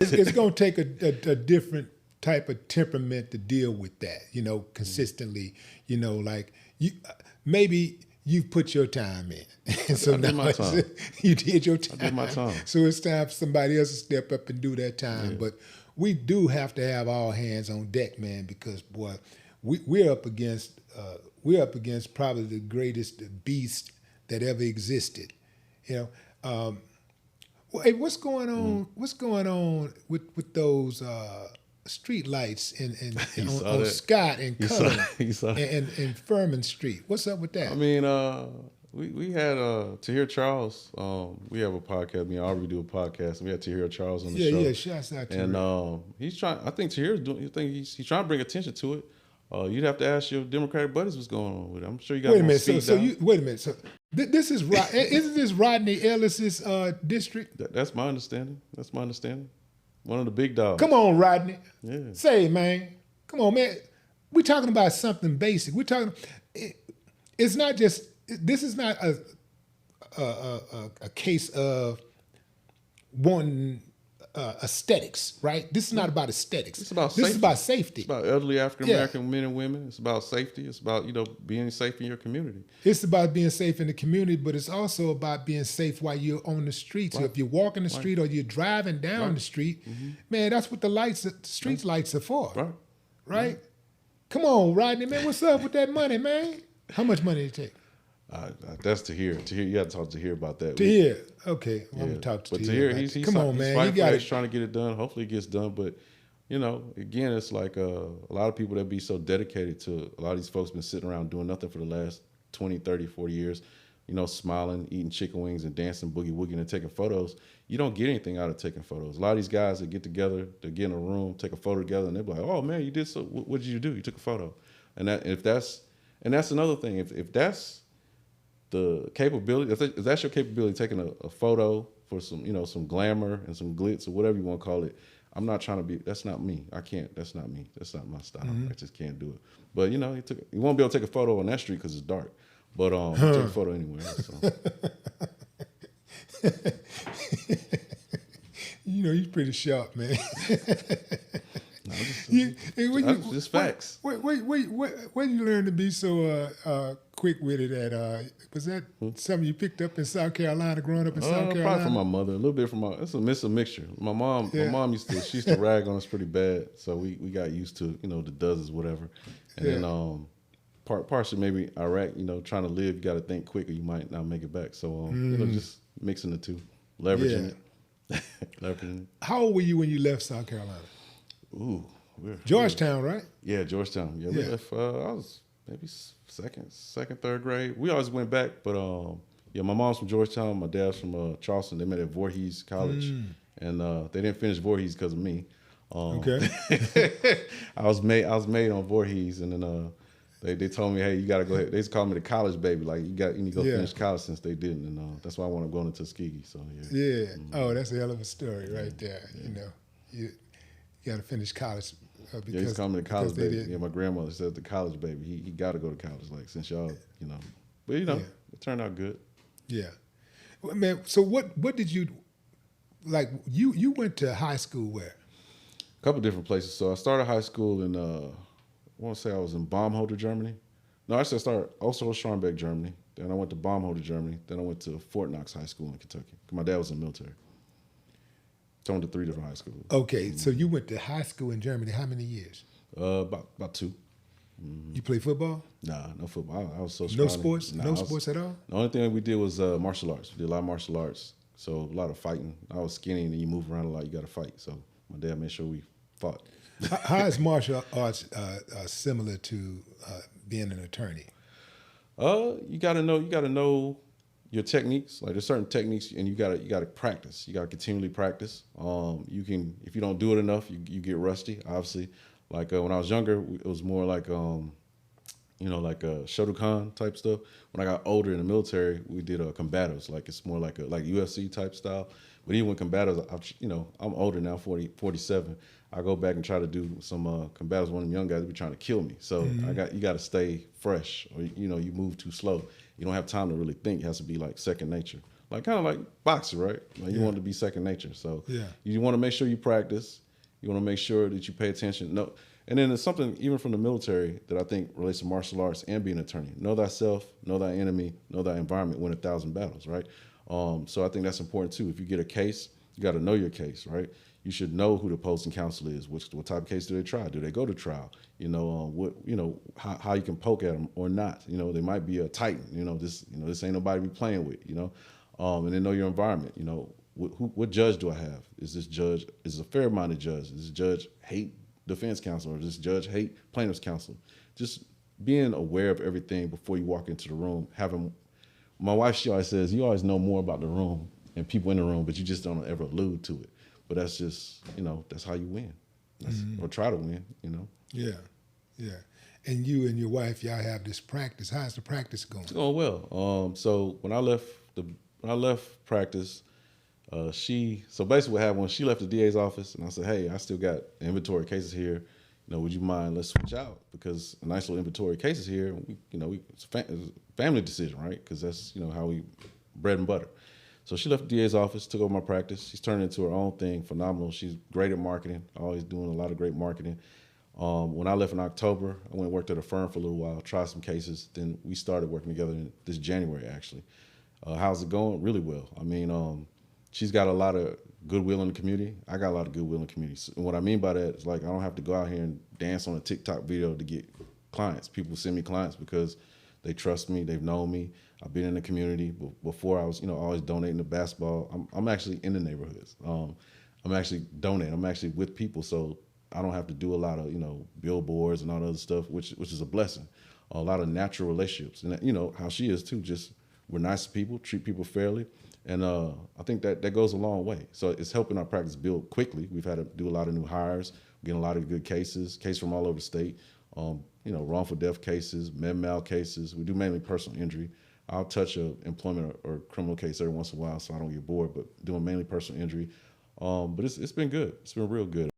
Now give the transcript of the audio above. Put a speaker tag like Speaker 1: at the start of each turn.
Speaker 1: It's going to take a different type of temperament to deal with that, consistently, like maybe you've put your time in. And so
Speaker 2: I did
Speaker 1: now
Speaker 2: my time.
Speaker 1: you did your time.
Speaker 2: I did my time.
Speaker 1: So it's time for somebody else to step up and do that time.
Speaker 2: Yeah.
Speaker 1: But we do have to have all hands on deck, man, because boy, we're up against probably the greatest beast that ever existed. Well, hey, what's going on? What's going on with those street lights on Scott and Cullen and Furman Street? What's up with that?
Speaker 2: I mean, we had Tahir Charles. We have a podcast. Me and Aubrey do a podcast, and we had Tahir Charles on the show.
Speaker 1: Yeah, shouts out to him.
Speaker 2: And he's trying. I think Tahir's doing. He's trying to bring attention to it. You'd have to ask your Democratic buddies what's going on with it. I'm sure you got.
Speaker 1: Wait a minute. Wait a minute. So this is isn't this Rodney Ellis's district?
Speaker 2: That's my understanding. One of the big dogs.
Speaker 1: Come on, Rodney.
Speaker 2: Yeah.
Speaker 1: Say, man. Come on, man. We're talking about something basic. We're talking. It's not just. This is not a case of wanting aesthetics, right? This is not about aesthetics.
Speaker 2: It's about
Speaker 1: safety. This is about safety.
Speaker 2: It's about elderly African American men and women. It's about safety. It's about being safe in your community.
Speaker 1: It's about being safe in the community, but it's also about being safe while you're on the street. So if you're walking the street or you're driving down the street, man, that's what the street lights are for. Right? Come on, Rodney, man, what's up with that money, man? How much money did it take?
Speaker 2: That's Tahir. Tahir, you got to talk to Tahir about that.
Speaker 1: Tahir, okay, I'm gonna talk to Tahir.
Speaker 2: But Tahir,
Speaker 1: come on, man,
Speaker 2: he's trying to get it done. Hopefully, it gets done. But again, it's like a lot of people that be so dedicated to. A lot of these folks been sitting around doing nothing for the last 20, 30, 40 years. Smiling, eating chicken wings, and dancing boogie woogie and taking photos. You don't get anything out of taking photos. A lot of these guys that get together, they get in a room, take a photo together, and they're like, "Oh man, you did so. What did you do? You took a photo." And that's another thing. If that's the capability, if that's your capability, taking a photo for some glamour and some glitz or whatever you want to call it. I'm not trying to be. That's not me. I can't. That's not me. That's not my style. I just can't do it. But you won't be able to take a photo on that street because it's dark. But take a photo anywhere. So.
Speaker 1: He's pretty sharp, man.
Speaker 2: Just facts.
Speaker 1: Wait, where did you learn to be so quick-witted at? Was that something you picked up in South Carolina, growing up in South Carolina?
Speaker 2: Probably from my mother, a little bit from it's a mixture. My mom used to rag on us pretty bad, so we got used to, the dozens, whatever. And then partially maybe Iraq, trying to live, you got to think quick or you might not make it back. So, just mixing the two, leveraging it. Leveraging it. How
Speaker 1: old were you when you left South Carolina?
Speaker 2: Ooh.
Speaker 1: Georgetown, right?
Speaker 2: Yeah, Georgetown. Yeah, we left, I was maybe second, third grade. We always went back, but my mom's from Georgetown, my dad's from Charleston. They met at Voorhees College, and they didn't finish Voorhees because of me.
Speaker 1: Okay.
Speaker 2: I was made on Voorhees, and then they told me, hey, you gotta go ahead. They just called me the college baby, like you need to go finish college, since they didn't, and that's why I want to go into Tuskegee. So
Speaker 1: yeah. Oh, that's a hell of a story right there. You got to finish college.
Speaker 2: Because he's calling me the college baby. Yeah, my grandmother said the college baby. He got to go to college, like, since y'all, But it turned out good.
Speaker 1: Yeah, well, man. So what did you like? You went to high school where?
Speaker 2: A couple different places. So I started high school in I want to say I was in Baumholder, Germany. No, actually I started also Scharnbeck, Germany. Then I went to Baumholder, Germany. Then I went to Fort Knox High School in Kentucky. My dad was in the military. So I went to 3 different high schools.
Speaker 1: Okay, so you went to high school in Germany. How many years?
Speaker 2: About 2.
Speaker 1: You play football?
Speaker 2: Nah, no football. I was so scrawny.
Speaker 1: No sports? No sports at all?
Speaker 2: The only thing we did was martial arts. We did a lot of martial arts. So a lot of fighting. I was skinny, and you move around a lot, you got to fight. So my dad made sure we fought.
Speaker 1: How is martial arts similar to being an attorney?
Speaker 2: You got to know your techniques. Like, there's certain techniques, and you gotta practice. You gotta continually practice. You can, if you don't do it enough, you get rusty. Obviously, like when I was younger, it was more like like Shotokan type stuff. When I got older in the military, we did combatives. Like, it's more like UFC type style. But even with combatives, I'm older now, 47. I go back and try to do some combatives. One of them young guys be trying to kill me. So you got to stay fresh, or you move too slow. You don't have time to really think. It has to be like second nature. like kind of like boxing, right? Like you want it to be second nature. So you want to make sure you practice. You want to make sure that you pay attention. No, and then there's something even from the military that I think relates to martial arts and being an attorney. Know thyself, know thy enemy, know thy environment, win 1,000 battles, right? So I think that's important too. If you get a case, you got to know your case, right? You should know who the opposing counsel is. What type of case do they try? Do they go to trial? How you can poke at them or not. They might be a titan. This ain't nobody be playing with. And then know your environment. What judge do I have? Is this judge a fair-minded judge? Does this judge hate defense counsel, or does this judge hate plaintiff's counsel? Just being aware of everything before you walk into the room. My wife, she always says, you always know more about the room and people in the room, but you just don't ever allude to it. But that's just, that's how you win. Or try to win,
Speaker 1: Yeah, yeah. And you and your wife, y'all have this practice. How's the practice going?
Speaker 2: It's going well. So when I left practice, so basically what happened was she left the DA's office, and I said, hey, I still got inventory cases here. Would you mind, let's switch out, because a nice little inventory of cases here, it's a family decision, right? Because that's, how we bread and butter. So she left the DA's office, took over my practice. She's turned into her own thing, phenomenal. She's great at marketing, always doing a lot of great marketing. When I left in October, I went and worked at a firm for a little while, tried some cases. Then we started working together this January, actually. How's it going? Really well. I mean, she's got a lot of goodwill in the community. I got a lot of goodwill in the community. And what I mean by that is, like, I don't have to go out here and dance on a TikTok video to get clients. People send me clients because they trust me. They've known me. I've been in the community. Before I was, always donating to basketball. I'm actually in the neighborhoods. I'm actually donating. I'm actually with people, so I don't have to do a lot of, billboards and all that other stuff, which is a blessing. A lot of natural relationships. And, how she is, too. Just we're nice people, treat people fairly. And I think that goes a long way. So it's helping our practice build quickly. We've had to do a lot of new hires, getting a lot of good cases from all over the state. Wrongful death cases, med-mal cases. We do mainly personal injury. I'll touch a employment or criminal case every once in a while so I don't get bored, but doing mainly personal injury. But it's been good. It's been real good.